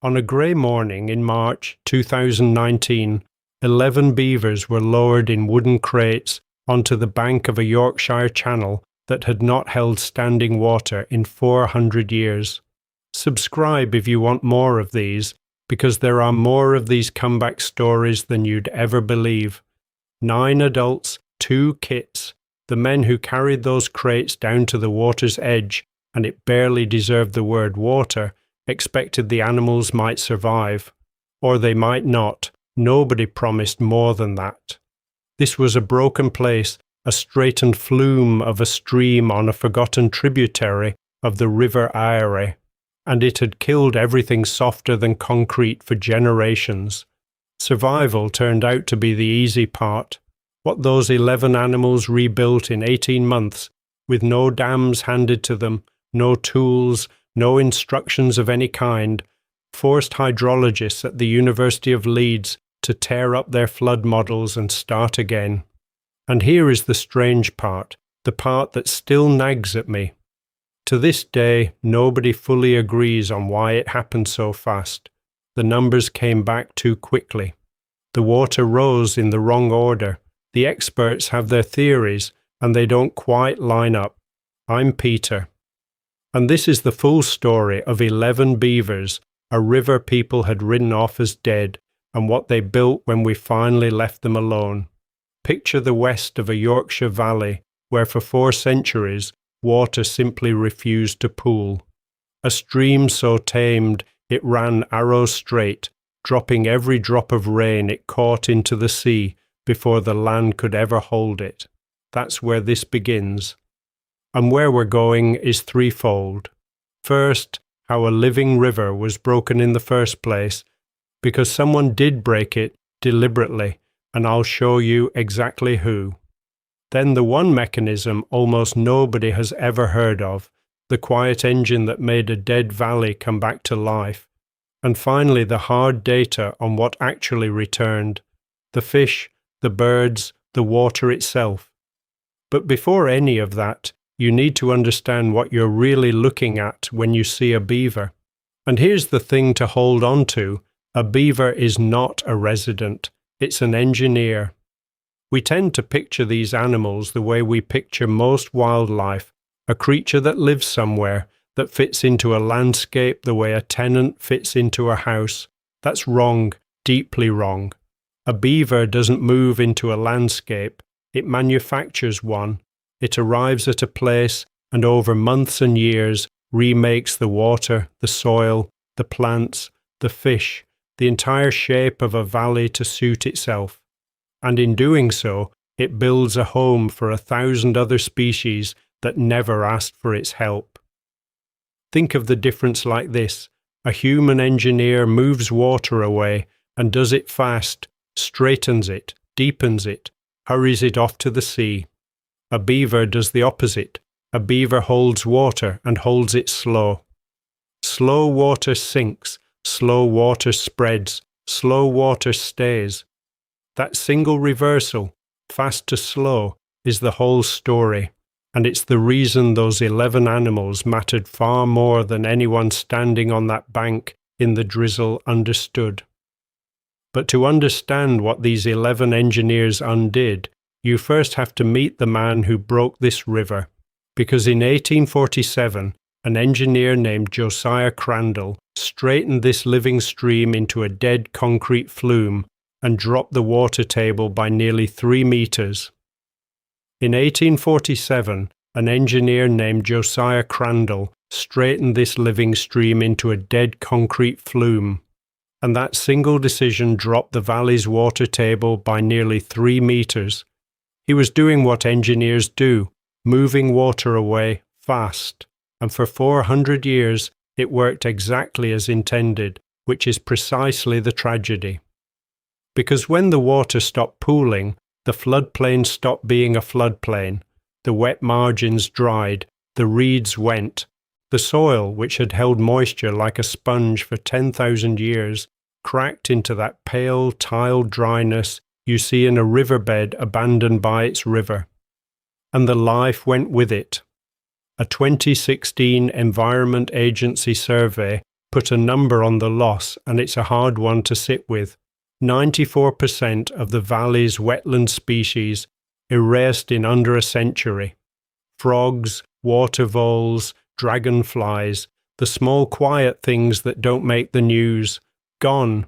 On a grey morning in March 2019, 11 beavers were lowered in wooden crates onto the bank of a Yorkshire channel that had not held standing water in 400 years. Subscribe if you want more of these, because there are more of these comeback stories than you'd ever believe. 9 adults, 2 kits, the men who carried those crates down to the water's edge, and it barely deserved the word water, expected the animals might survive. Or they might not. Nobody promised more than that. This was a broken place, a straightened flume of a stream on a forgotten tributary of the River Aire, and it had killed everything softer than concrete for generations. Survival turned out to be the easy part. What those 11 animals rebuilt in 18 months, with no dams handed to them, no tools, no instructions of any kind, forced hydrologists at the University of Leeds to tear up their flood models and start again. And here is the strange part, the part that still nags at me. To this day, nobody fully agrees on why it happened so fast. The numbers came back too quickly. The water rose in the wrong order. The experts have their theories, and they don't quite line up. I'm Peter. And this is the full story of 11 beavers, a river people had written off as dead, and what they built when we finally left them alone. Picture the west of a Yorkshire valley, where for 4 centuries, water simply refused to pool. A stream so tamed it ran arrow straight, dropping every drop of rain it caught into the sea before the land could ever hold it. That's where this begins. And where we're going is threefold. First, how a living river was broken in the first place, because someone did break it deliberately, and I'll show you exactly who. Then the one mechanism almost nobody has ever heard of, the quiet engine that made a dead valley come back to life. And finally the hard data on what actually returned, the fish, the birds, the water itself. But before any of that, you need to understand what you're really looking at when you see a beaver. And here's the thing to hold on to. A beaver is not a resident. It's an engineer. We tend to picture these animals the way we picture most wildlife, a creature that lives somewhere, that fits into a landscape the way a tenant fits into a house. That's wrong, deeply wrong. A beaver doesn't move into a landscape. It manufactures one. It arrives at a place and over months and years remakes the water, the soil, the plants, the fish, the entire shape of a valley to suit itself. And in doing so, it builds a home for 1,000 other species that never asked for its help. Think of the difference like this. A human engineer moves water away and does it fast, straightens it, deepens it, hurries it off to the sea. A beaver does the opposite. A beaver holds water and holds it slow. Slow water sinks, slow water spreads, slow water stays. That single reversal, fast to slow, is the whole story, and it's the reason those 11 animals mattered far more than anyone standing on that bank in the drizzle understood. But to understand what these 11 engineers undid, you first have to meet the man who broke this river, because in 1847, an engineer named Josiah Crandall straightened this living stream into a dead concrete flume and dropped the water table by nearly 3 meters. In 1847, an engineer named Josiah Crandall straightened this living stream into a dead concrete flume, and that single decision dropped the valley's water table by nearly 3 meters. He was doing what engineers do, moving water away fast, and for 400 years it worked exactly as intended, which is precisely the tragedy. Because when the water stopped pooling, the floodplain stopped being a floodplain, the wet margins dried, the reeds went, the soil, which had held moisture like a sponge for 10,000 years, cracked into that pale, tiled dryness you see in a riverbed abandoned by its river. And the life went with it. A 2016 Environment Agency survey put a number on the loss, and it's a hard one to sit with. 94% of the valley's wetland species erased in under a century. Frogs, water voles, dragonflies, the small quiet things that don't make the news, gone.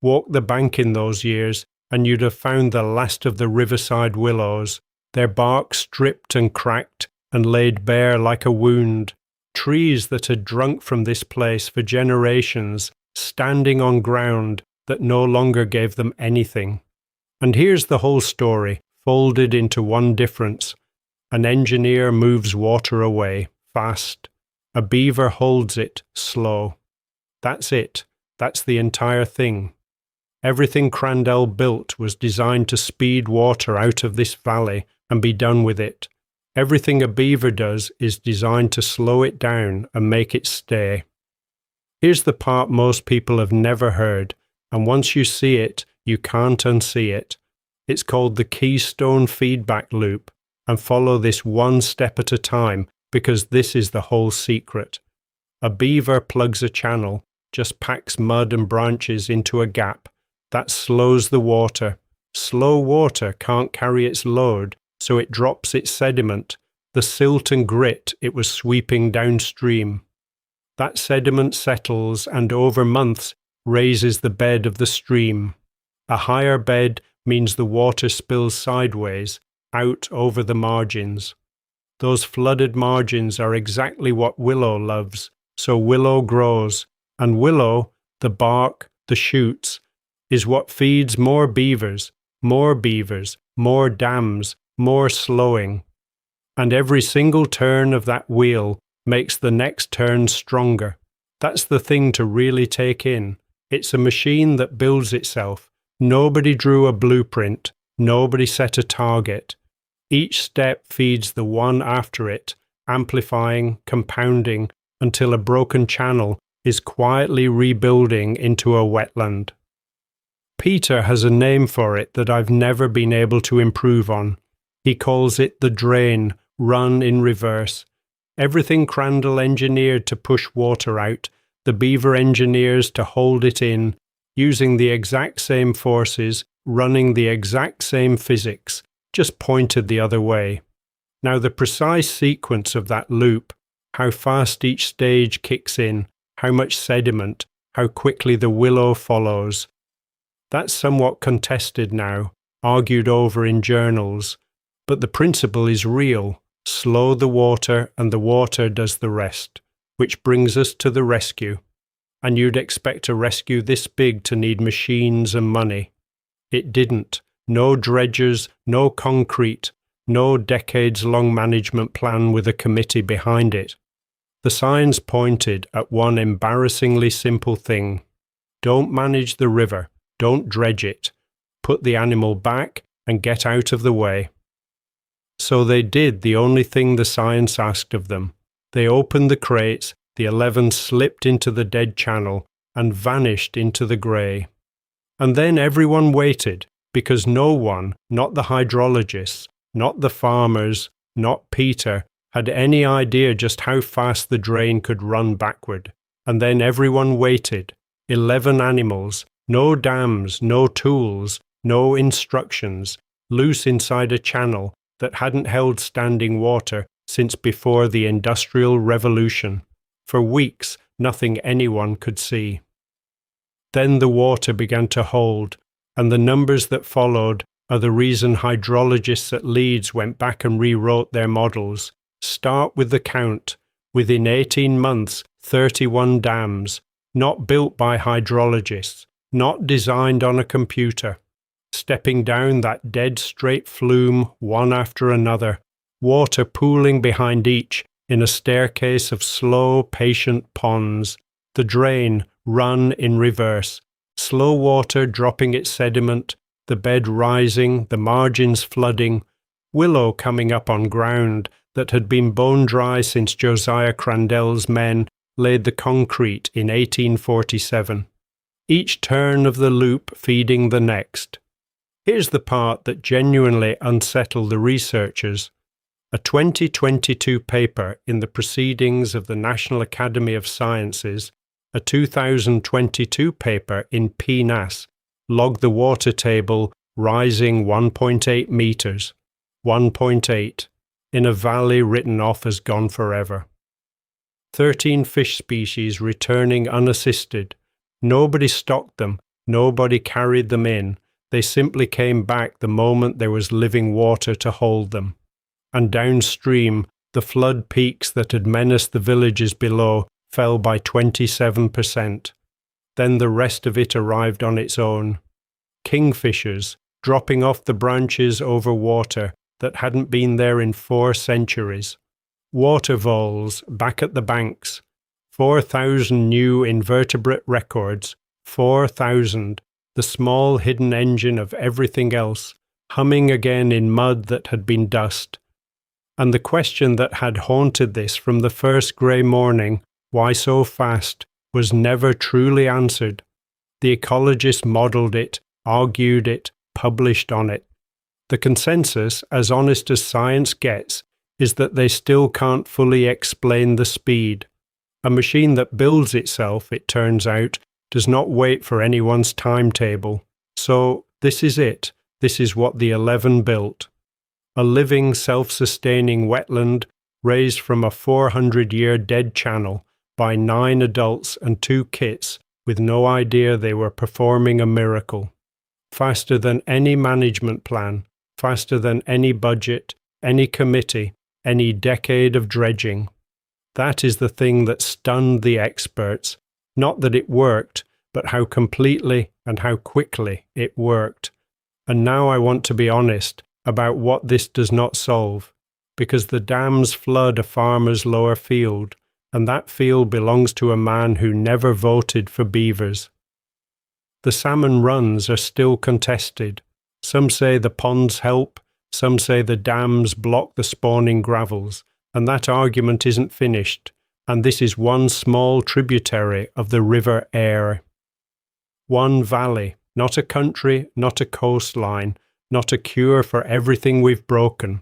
Walk the bank in those years, and you'd have found the last of the riverside willows, their bark stripped and cracked and laid bare like a wound. Trees that had drunk from this place for generations, standing on ground that no longer gave them anything. And here's the whole story, folded into one difference. An engineer moves water away, fast. A beaver holds it, slow. That's it. That's the entire thing. Everything Crandell built was designed to speed water out of this valley and be done with it. Everything a beaver does is designed to slow it down and make it stay. Here's the part most people have never heard, and once you see it, you can't unsee it. It's called the keystone feedback loop, and follow this one step at a time, because this is the whole secret. A beaver plugs a channel, just packs mud and branches into a gap. That slows the water. Slow water can't carry its load, so it drops its sediment, the silt and grit it was sweeping downstream. That sediment settles and over months raises the bed of the stream. A higher bed means the water spills sideways, out over the margins. Those flooded margins are exactly what willow loves, so willow grows, and willow, the bark, the shoots, is what feeds more beavers, more dams, more slowing. And every single turn of that wheel makes the next turn stronger. That's the thing to really take in. It's a machine that builds itself. Nobody drew a blueprint. Nobody set a target. Each step feeds the one after it, amplifying, compounding, until a broken channel is quietly rebuilding into a wetland. Peter has a name for it that I've never been able to improve on. He calls it the drain, run in reverse. Everything Crandell engineered to push water out, the beaver engineers to hold it in, using the exact same forces, running the exact same physics, just pointed the other way. Now the precise sequence of that loop, how fast each stage kicks in, how much sediment, how quickly the willow follows, that's somewhat contested now, argued over in journals, but the principle is real. Slow the water and the water does the rest, which brings us to the rescue. And you'd expect a rescue this big to need machines and money. It didn't. No dredgers, no concrete, no decades-long management plan with a committee behind it. The signs pointed at one embarrassingly simple thing. Don't manage the river. Don't dredge it. Put the animal back and get out of the way. So they did the only thing the science asked of them. They opened the crates, the 11 slipped into the dead channel and vanished into the grey. And then everyone waited, because no one, not the hydrologists, not the farmers, not Peter, had any idea just how fast the drain could run backward. And then everyone waited. 11 animals, no dams, no tools, no instructions, loose inside a channel that hadn't held standing water since before the Industrial Revolution. For weeks, nothing anyone could see. Then the water began to hold, and the numbers that followed are the reason hydrologists at Leeds went back and rewrote their models. Start with the count. Within 18 months, 31 dams, not built by hydrologists, not designed on a computer. Stepping down that dead straight flume one after another, water pooling behind each in a staircase of slow, patient ponds. The drain run in reverse, slow water dropping its sediment, the bed rising, the margins flooding, willow coming up on ground that had been bone dry since Josiah Crandell's men laid the concrete in 1847. Each turn of the loop feeding the next. Here's the part that genuinely unsettled the researchers. A 2022 paper in the Proceedings of the National Academy of Sciences a 2022 paper in PNAS logged the water table rising 1.8 meters, 1.8, in a valley written off as gone forever. 13 fish species returning unassisted. Nobody stocked them, nobody carried them in. They simply came back the moment there was living water to hold them. And downstream, the flood peaks that had menaced the villages below fell by 27%. Then the rest of it arrived on its own. Kingfishers, dropping off the branches over water that hadn't been there in 4 centuries. Water voles back at the banks. 4,000 new invertebrate records. 4,000, the small hidden engine of everything else, humming again in mud that had been dust. And the question that had haunted this from the first grey morning, why so fast, was never truly answered. The ecologists modelled it, argued it, published on it. The consensus, as honest as science gets, is that they still can't fully explain the speed. A machine that builds itself, it turns out, does not wait for anyone's timetable. So, this is it. This is what the 11 built. A living, self-sustaining wetland raised from a 400-year dead channel by 9 adults and 2 kits with no idea they were performing a miracle. Faster than any management plan, faster than any budget, any committee, any decade of dredging. That is the thing that stunned the experts. Not that it worked, but how completely and how quickly it worked. And now I want to be honest about what this does not solve, because the dams flood a farmer's lower field, and that field belongs to a man who never voted for beavers. The salmon runs are still contested. Some say the ponds help, some say the dams block the spawning gravels, and that argument isn't finished, and this is one small tributary of the River Aire. One valley, not a country, not a coastline, not a cure for everything we've broken.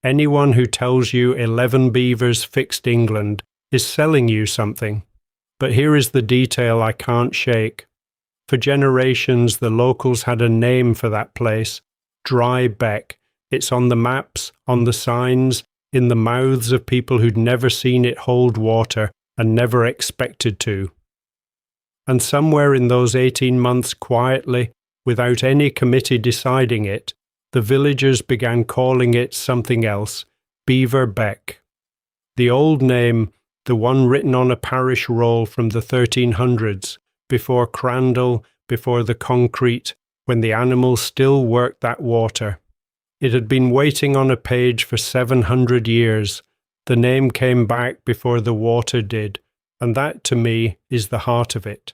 Anyone who tells you 11 beavers fixed England is selling you something. But here is the detail I can't shake. For generations, the locals had a name for that place, Dry Beck. It's on the maps, on the signs, in the mouths of people who'd never seen it hold water and never expected to. And somewhere in those 18 months quietly, without any committee deciding it, the villagers began calling it something else, Beaver Beck. The old name, the one written on a parish roll from the 1300s, before Crandall, before the concrete, when the animals still worked that water. It had been waiting on a page for 700 years. The name came back before the water did, and that, to me, is the heart of it.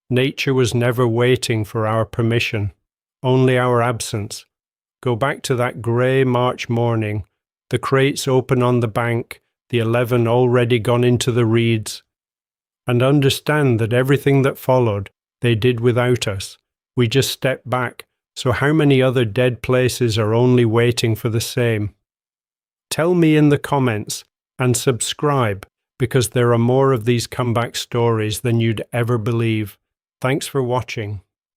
Nature was never waiting for our permission, only our absence. Go back to that grey March morning, the crates open on the bank, the 11 already gone into the reeds, and understand that everything that followed, they did without us. We just stepped back, so how many other dead places are only waiting for the same? Tell me in the comments, and subscribe, because there are more of these comeback stories than you'd ever believe. Thanks for watching.